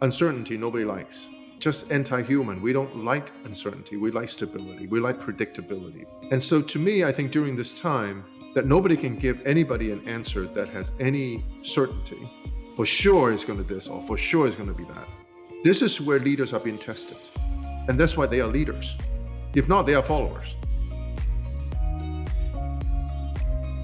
Uncertainty nobody likes. Just anti-human. We don't like uncertainty. We like stability. We like predictability. And so to me, I think during this time that nobody can give anybody an answer that has any certainty. For sure it's going to this or for sure it's going to be that. This is where leaders are being tested. And that's why they are leaders. If not, they are followers.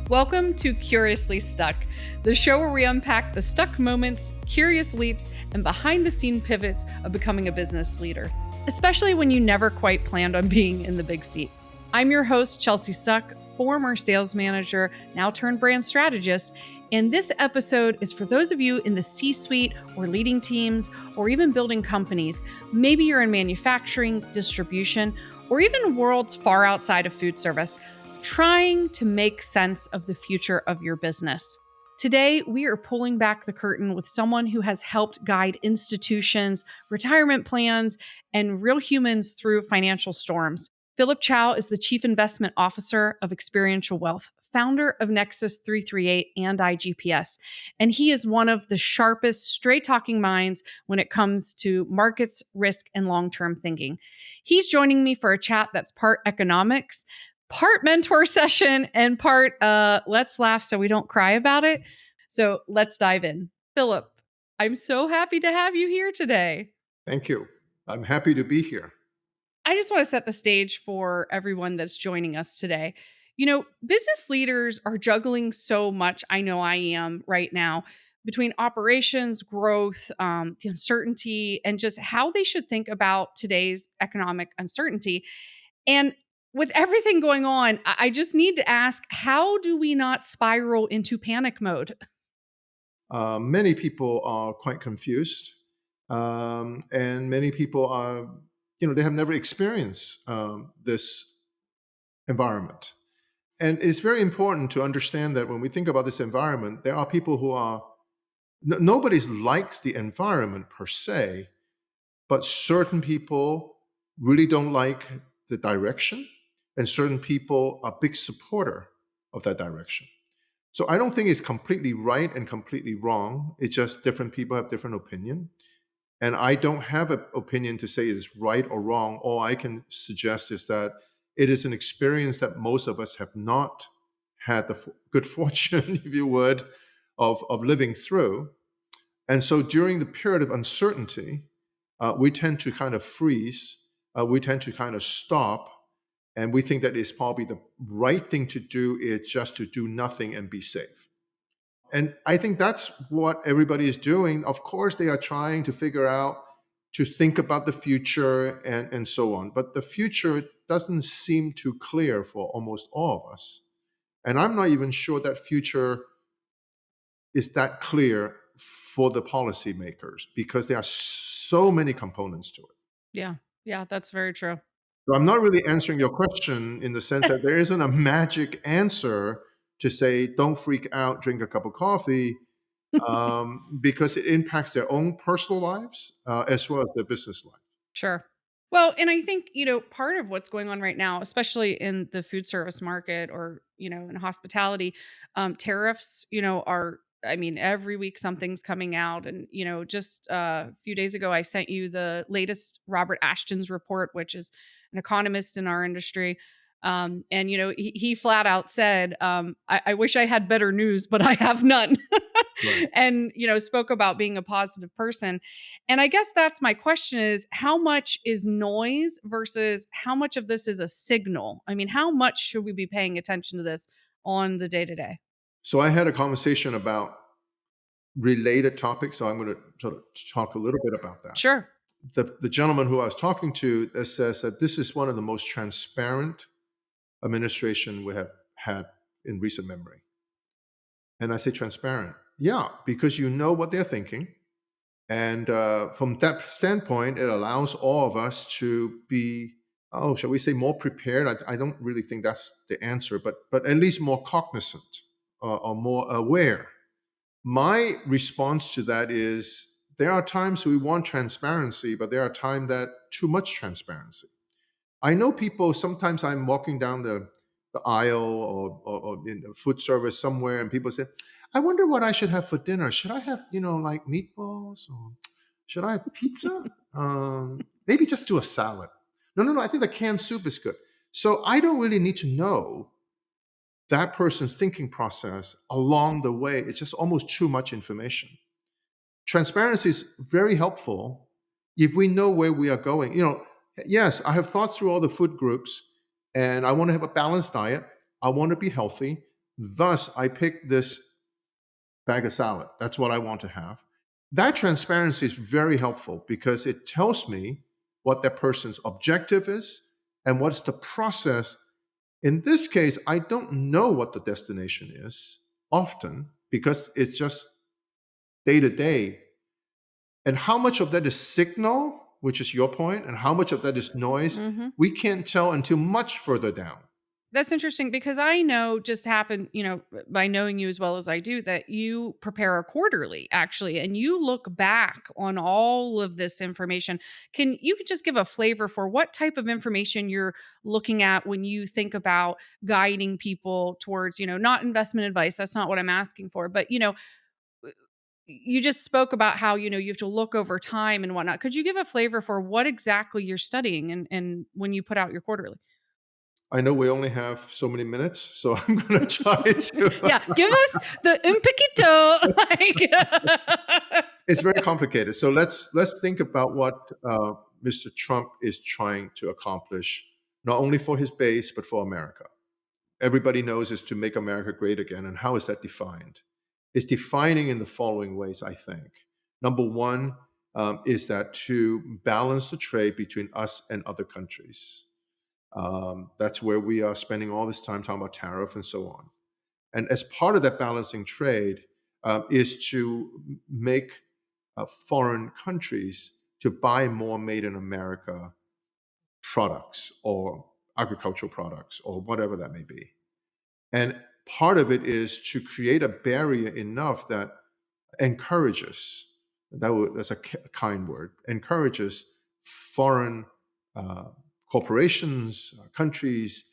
Welcome to Curiously Stuck, the show where we unpack the stuck moments, curious leaps, and behind-the-scene pivots of becoming a business leader, especially when you never quite planned on being in the big seat. I'm your host, Chelsea Stuck, former sales manager, now turned brand strategist, and this episode is for those of you in the C-suite or leading teams or even building companies. Maybe you're in manufacturing, distribution, or even worlds far outside of food service, trying to make sense of the future of your business. Today, we are pulling back the curtain with someone who has helped guide institutions, retirement plans, and real humans through financial storms. Philip Chao is the Chief Investment Officer of Experiential Wealth, founder of Nexus 338 and IGPS, and he is one of the sharpest, straight-talking minds when it comes to markets, risk, and long-term thinking. He's joining me for a chat that's part economics, part mentor session, and part let's laugh so we don't cry about it. So let's dive in. Philip, I'm so happy to have you here today. Thank you. I'm happy to be here. I just want to set the stage for everyone that's joining us today. You know, business leaders are juggling so much. I know I am right now between operations, growth, the uncertainty, and just how they should think about today's economic uncertainty. And with everything going on, I just need to ask, how do we not spiral into panic mode? Many people are quite confused, and many people are, they have never experienced this environment. And it's very important to understand that when we think about this environment, there are people who are, nobody likes the environment per se, but certain people really don't like the direction, and certain people are big supporter of that direction. So I don't think it's completely right and completely wrong. It's just different people have different opinion. And I don't have an opinion to say it is right or wrong. All I can suggest is that it is an experience that most of us have not had the good fortune, if you would, of living through. And so during the period of uncertainty, we tend to kind of freeze. We tend to kind of stop. And we think that it's probably the right thing to do is just to do nothing and be safe. And I think that's what everybody is doing. Of course, they are trying to figure out, to think about the future and so on. But the future doesn't seem too clear for almost all of us. And I'm not even sure that future is that clear for the policymakers because there are so many components to it. Yeah, that's very true. So I'm not really answering your question in the sense that there isn't a magic answer to say, don't freak out, drink a cup of coffee, because it impacts their own personal lives as well as their business life. Sure. Well, and I think, part of what's going on right now, especially in the food service market or, in hospitality, tariffs, every week something's coming out. And, just a few days ago, I sent you the latest Robert Ashton's report, which is an economist in our industry. And, he flat out said, I wish I had better news, but I have none. Right. And, spoke about being a positive person. And I guess that's my question is how much is noise versus how much of this is a signal? I mean, how much should we be paying attention to this on the day to day? So I had a conversation about related topics. So I'm going to sort of talk a little bit about that. Sure. The gentleman who I was talking to says that this is one of the most transparent administration we have had in recent memory. And I say transparent. Yeah, because you know what they're thinking. And from that standpoint, it allows all of us to be, shall we say, more prepared? I don't really think that's the answer, but at least more cognizant or more aware. My response to that is there are times we want transparency, but there are times that too much transparency. I know people, sometimes I'm walking down the aisle or in the food service somewhere and people say, I wonder what I should have for dinner. Should I have, like meatballs or Should I have pizza? Maybe just do a salad. No, no, no. I think the canned soup is good. So I don't really need to know that person's thinking process along the way. It's just almost too much information. Transparency is very helpful if we know where we are going. Yes, I have thought through all the food groups and I want to have a balanced diet. I want to be healthy. Thus, I pick this bag of salad. That's what I want to have. That transparency is very helpful because it tells me what that person's objective is and what's the process. In this case, I don't know what the destination is often because it's just day to day. And how much of that is signal, which is your point, and how much of that is noise, Mm-hmm. we can't tell until much further down. That's interesting because I know just happened, by knowing you as well as I do, that you prepare a quarterly actually, and you look back on all of this information. Can you just give a flavor for what type of information you're looking at when you think about guiding people towards, not investment advice? That's not what I'm asking for, but you just spoke about how, you have to look over time and whatnot. Could you give a flavor for what exactly you're studying and when you put out your quarterly? I know we only have so many minutes, so I'm going to try to. Yeah, give us the un poquito, like It's very complicated. So let's think about what Mr. Trump is trying to accomplish, not only for his base but for America. Everybody knows is to make America great again, and how is that defined? It's defining in the following ways, I think. Number one is that to balance the trade between us and other countries. That's where we are spending all this time talking about tariff and so on. And as part of that balancing trade is to make foreign countries to buy more made in America products or agricultural products or whatever that may be. And part of it is to create a barrier enough that encourages, that's a kind word, encourages foreign corporations, countries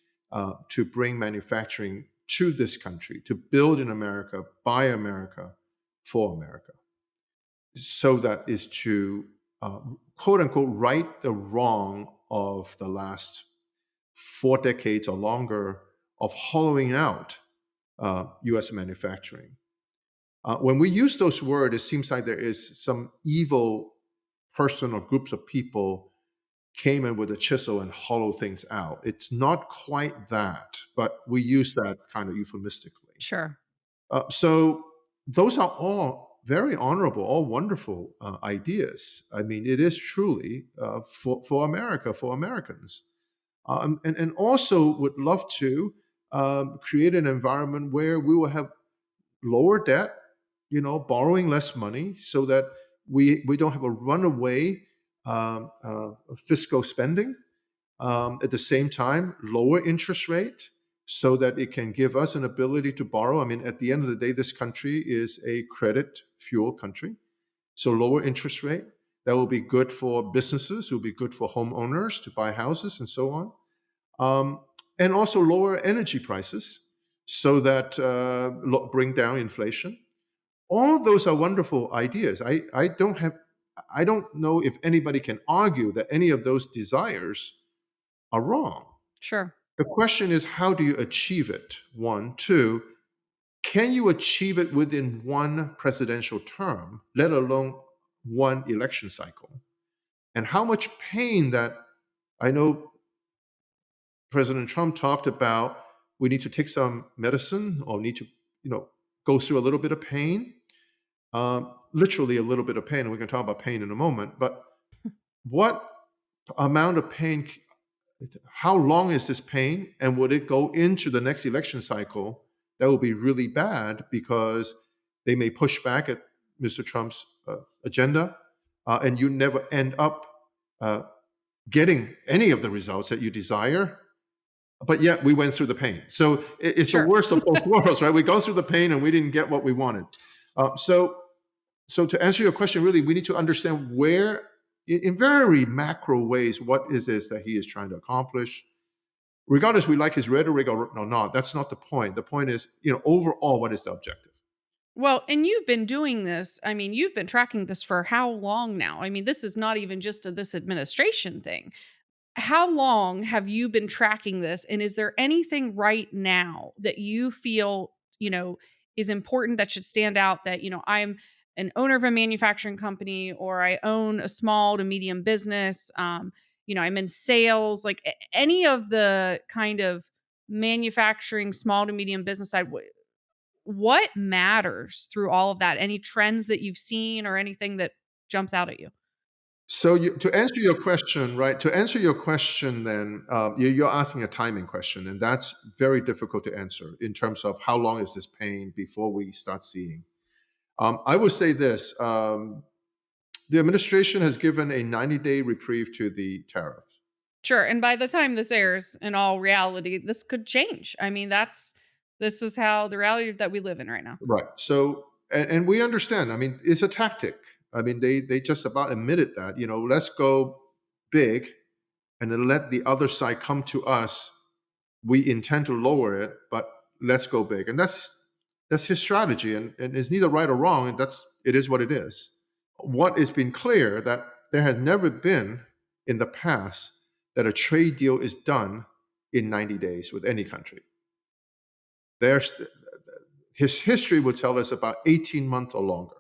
to bring manufacturing to this country, to build in America, by America, for America. So that is to, quote unquote, right the wrong of the last 4 decades or longer of hollowing out US manufacturing. When we use those words, it seems like there is some evil person or groups of people came in with a chisel and hollow things out. It's not quite that, but we use that kind of euphemistically. sure. So those are all very honorable, all wonderful ideas. I mean, it is truly for America, for Americans. And also would love to create an environment where we will have lower debt, borrowing less money so that we don't have a runaway fiscal spending. At the same time, lower interest rate so that it can give us an ability to borrow. I mean, at the end of the day, this country is a credit fuel country. So lower interest rate, that will be good for businesses, it will be good for homeowners to buy houses and so on. And also lower energy prices so that bring down inflation. All of those are wonderful ideas. I don't know if anybody can argue that any of those desires are wrong. Sure. The question is, how do you achieve it? One, two, can you achieve it within one presidential term, let alone one election cycle? And how much pain that I know President Trump talked about, we need to take some medicine or need to, go through a little bit of pain, literally a little bit of pain. And we can talk about pain in a moment. But what amount of pain, how long is this pain? And would it go into the next election cycle? That will be really bad because they may push back at Mr. Trump's agenda, and you never end up getting any of the results that you desire. But yet we went through the pain. So it's Sure. the worst of both worlds, right? We go through the pain and we didn't get what we wanted. So to answer your question, really, we need to understand where, in very macro ways, what is this that he is trying to accomplish. Regardless we like his rhetoric or not, that's not the point. The point is, overall, what is the objective? Well, and you've been doing this. I mean, you've been tracking this for how long now? I mean, this is not even just this administration thing. How long have you been tracking this? And is there anything right now that you feel, is important that should stand out that, I'm an owner of a manufacturing company or I own a small to medium business, I'm in sales, like any of the kind of manufacturing small to medium business side, what matters through all of that? Any trends that you've seen or anything that jumps out at you? So to answer your question, right? To answer your question, then you're asking a timing question, and that's very difficult to answer in terms of how long is this pain before we start seeing. I would say this: the administration has given a 90-day reprieve to the tariff. Sure, and by the time this airs, in all reality, this could change. I mean, this is how the reality that we live in right now. Right. So, and we understand. I mean, it's a tactic. I mean, they just about admitted that. Let's go big, and then let the other side come to us. We intend to lower it, but let's go big, and that's his strategy, and it's neither right or wrong. And it is what it is. What has been clear that there has never been in the past that a trade deal is done in 90 days with any country. There's his history would tell us about 18 months or longer.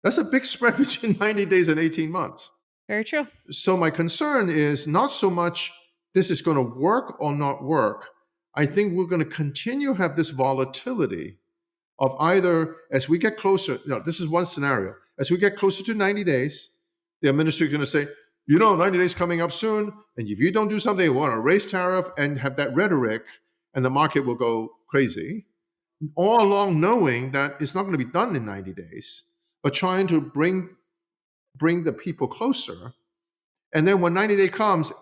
That's a big spread between 90 days and 18 months. Very true. So my concern is not so much this is going to work or not work. I think we're going to continue to have this volatility of either as we get closer, this is one scenario. As we get closer to 90 days, the administration is going to say, 90 days coming up soon. And if you don't do something, we want to raise tariff and have that rhetoric, and the market will go crazy. All along knowing that it's not going to be done in 90 days, but trying to bring the people closer. And then when 90 day comes,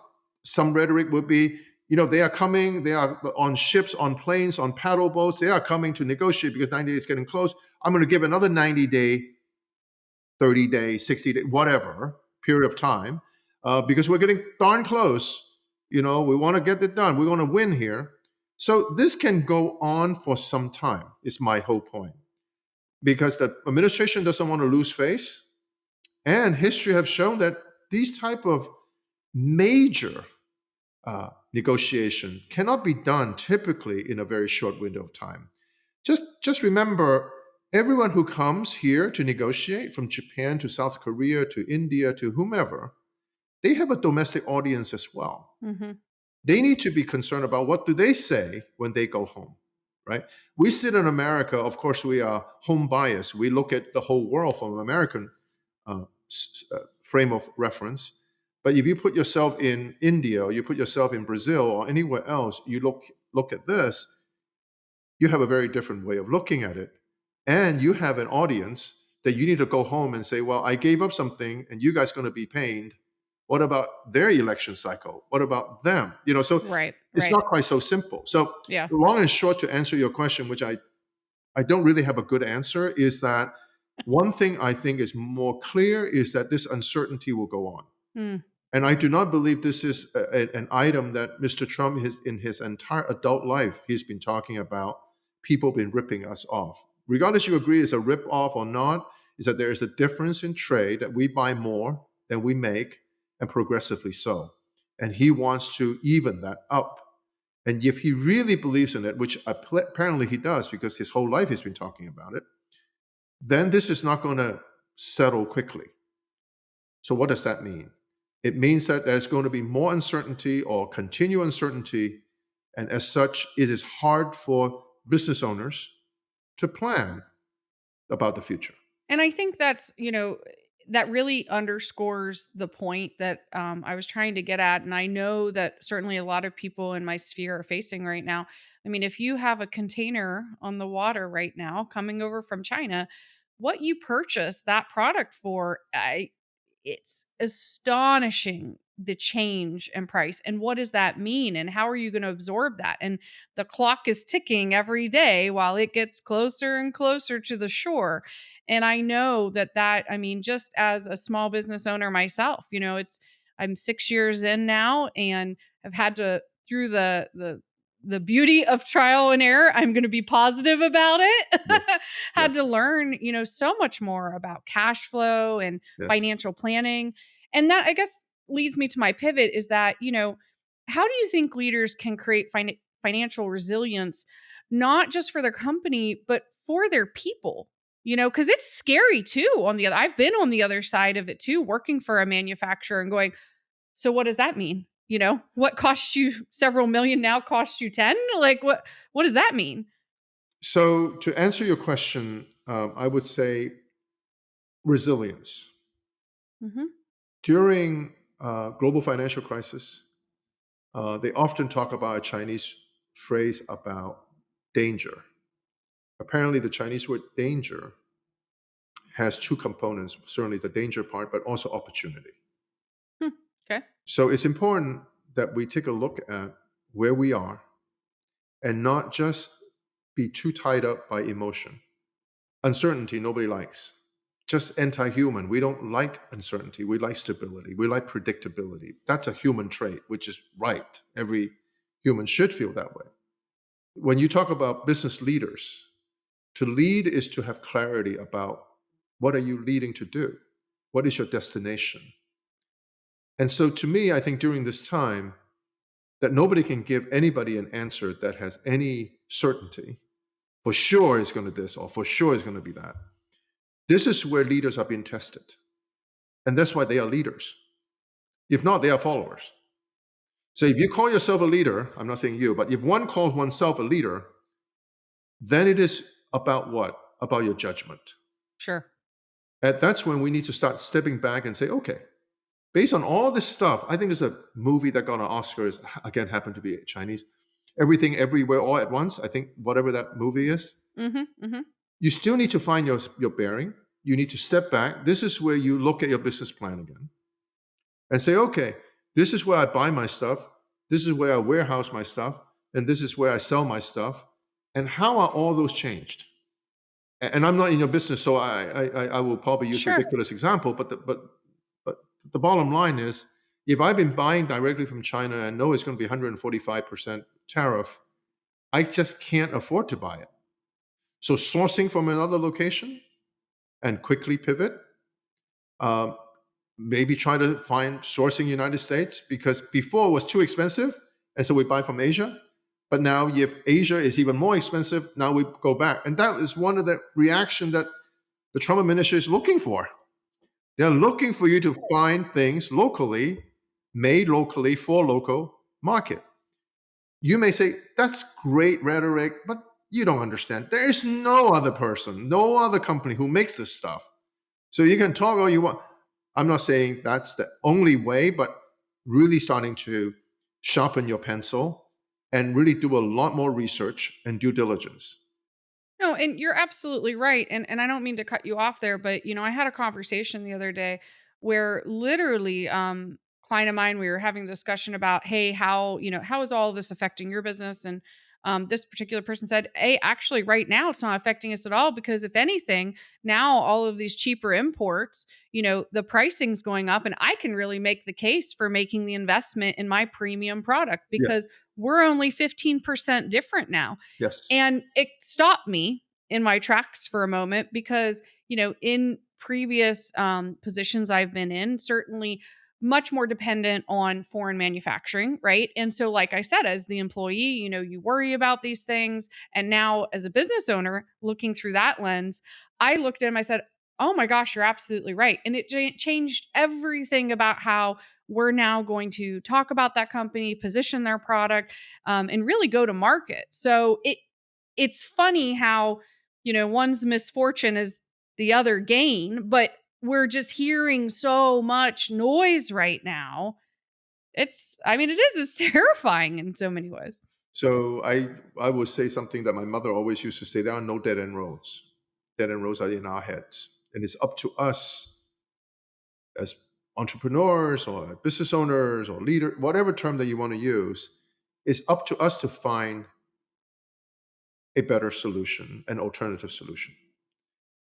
some rhetoric would be, they are coming, they are on ships, on planes, on paddle boats, they are coming to negotiate because 90 days is getting close. I'm going to give another 90-day, 30-day, 60-day, whatever period of time, because we're getting darn close. We want to get it done. We want to win here. So this can go on for some time, is my whole point. Because the administration doesn't want to lose face. And history have shown that these type of major negotiation cannot be done typically in a very short window of time. Just remember, everyone who comes here to negotiate, from Japan to South Korea to India to whomever, they have a domestic audience as well. Mm-hmm. They need to be concerned about what do they say when they go home, right? We sit in America, of course, we are home biased. We look at the whole world from an American frame of reference. But if you put yourself in India, or you put yourself in Brazil, or anywhere else, you look at this, you have a very different way of looking at it. And you have an audience that you need to go home and say, well, I gave up something and you guys are going to be pained. What about their election cycle? What about them? So Right. it's not quite so simple. So Yeah. long and short, to answer your question, which I don't really have a good answer, is that one thing I think is more clear is that this uncertainty will go on. Mm. And I do not believe this is an item that Mr. Trump has, in his entire adult life, he's been talking about people been ripping us off. Regardless you agree it's a rip off or not, is that there is a difference in trade, that we buy more than we make, and progressively so. And he wants to even that up. And if he really believes in it, which apparently he does because his whole life he's been talking about it, then this is not going to settle quickly. So what does that mean? It means that there's going to be more uncertainty or continued uncertainty. And as such, it is hard for business owners to plan about the future. And I think that's, that really underscores the point that I was trying to get at. And I know that certainly a lot of people in my sphere are facing right now. I mean, if you have a container on the water right now coming over from China, what you purchase that product for, it's astonishing, the change in price. And what does that mean? And how are you going to absorb that? And the clock is ticking every day while it gets closer and closer to the shore. And I know I mean, just as a small business owner myself, I'm 6 years in now and have had to, through the the beauty of trial and error. I'm going to be positive about it. Yes. Had Yes. to learn, so much more about cash flow and Yes. financial planning. And that, I guess, leads me to my pivot is that, how do you think leaders can create financial resilience, not just for their company, but for their people? Because it's scary too. I've been on the other side of it too, working for a manufacturer and going, so what does that mean? What costs you several million now costs you 10? Like what does that mean? So to answer your question, I would say resilience. Mhm. During global financial crisis, they often talk about a Chinese phrase about danger. Apparently, the Chinese word danger has two components, certainly the danger part, but also opportunity. Hmm. Okay. So it's important that we take a look at where we are and not just be too tied up by emotion. Uncertainty, nobody likes. Just anti human. We don't like uncertainty. We like stability. We like predictability. That's a human trait, which is right. Every human should feel that way. When you talk about business leaders, to lead is to have clarity about what are you leading to do? What is your destination? And so to me, I think during this time, that nobody can give anybody an answer that has any certainty. For sure it's going to this, or for sure it's going to be that. This is where leaders are being tested. And that's why they are leaders. If not, they are followers. So if you call yourself a leader, I'm not saying you, but if one calls oneself a leader, then it is about what? About your judgment. Sure. And that's when we need to start stepping back and say, okay, based on all this stuff, I think there's a movie that got an Oscar, is again happened to be Chinese. Everything, everywhere, all at once. I think whatever that movie is, Mhm. Mhm. you still need to find your bearing. You need to step back. This is where you look at your business plan again and say, okay, this is where I buy my stuff. This is where I warehouse my stuff. And this is where I sell my stuff. And how are all those changed? And I'm not in your business, so I will probably use a Sure. ridiculous example, but the bottom line is, if I've been buying directly from China and know it's going to be 145% tariff, I just can't afford to buy it. So sourcing from another location and quickly pivot. Um, Maybe try to find sourcing United States, because before it was too expensive, and so we buy from Asia. But now, if Asia is even more expensive, now we go back, and that is one of the reaction that the Trump administration is looking for. They're looking for you to find things locally, made locally for local market. You may say that's great rhetoric, but you don't understand. There is no other person, no other company who makes this stuff. So you can talk all you want. I'm not saying that's the only way, but really starting to sharpen your pencil and really do a lot more research and due diligence. No, and you're absolutely right. And I don't mean to cut you off there, but I had a conversation the other day where literally client of mine, we were having a discussion about, hey, how is all of this affecting your business? And this particular person said, hey, actually right now it's not affecting us at all, because if anything, now all of these cheaper imports, the pricing's going up, and I can really make the case for making the investment in my premium product Yes, because we're only 15% different now. yes, And it stopped me in my tracks for a moment because, in previous positions I've been in, certainly much more dependent on foreign manufacturing, right? And so, like I said, as the employee, you worry about these things. And now, as a business owner, looking through that lens, I looked at him, I said, oh my gosh, you're absolutely right. And it changed everything about how we're now going to talk about that company, position their product, and really go to market. So it's funny how, one's misfortune is the other gain, but we're just hearing so much noise right now. It's terrifying in so many ways. So I would say something that my mother always used to say: there are no dead end roads. Dead end roads are in our heads, and it's up to us as entrepreneurs or business owners or leader, whatever term that you want to use. It's up to us to find a better solution, an alternative solution.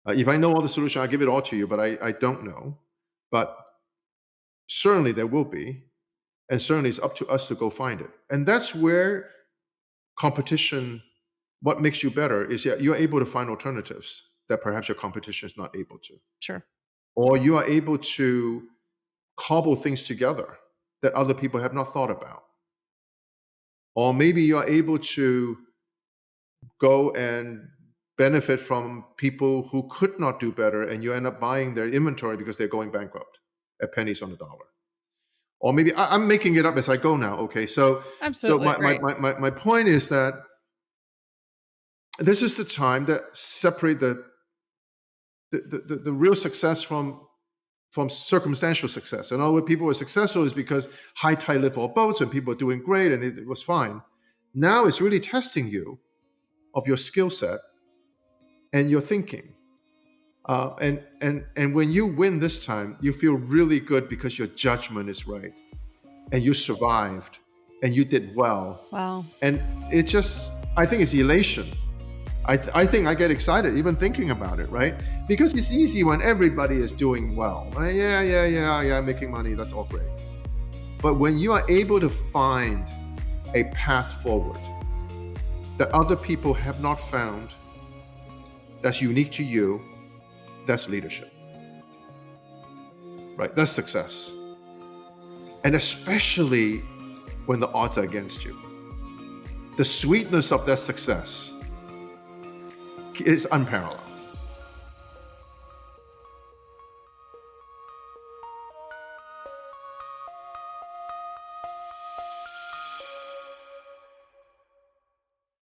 If I know all the solution, I'll give it all to you, but I don't know. But certainly there will be, and certainly it's up to us to go find it. And that's where competition, what makes you better is that you're able to find alternatives that perhaps your competition is not able to. Sure. Or you are able to cobble things together that other people have not thought about. Or maybe you're able to go and benefit from people who could not do better, and you end up buying their inventory because they're going bankrupt at pennies on the dollar. Or maybe I'm making it up as I go now. Okay, so Absolutely. Right. my point is that this is the time that separate the real success from circumstantial success. And all the people who are successful is because high tide lift all boats and people are doing great and it was fine. Now it's really testing you of your skill set and your thinking. And when you win this time, you feel really good because your judgment is right and you survived and you did well. Wow. And it just, I think it's elation. I think I get excited even thinking about it, right? Because it's easy when everybody is doing well. Right? Yeah, making money, that's all great. But when you are able to find a path forward that other people have not found, that's unique to you, that's leadership, right? That's success. And especially when the odds are against you. The sweetness of that success is unparalleled.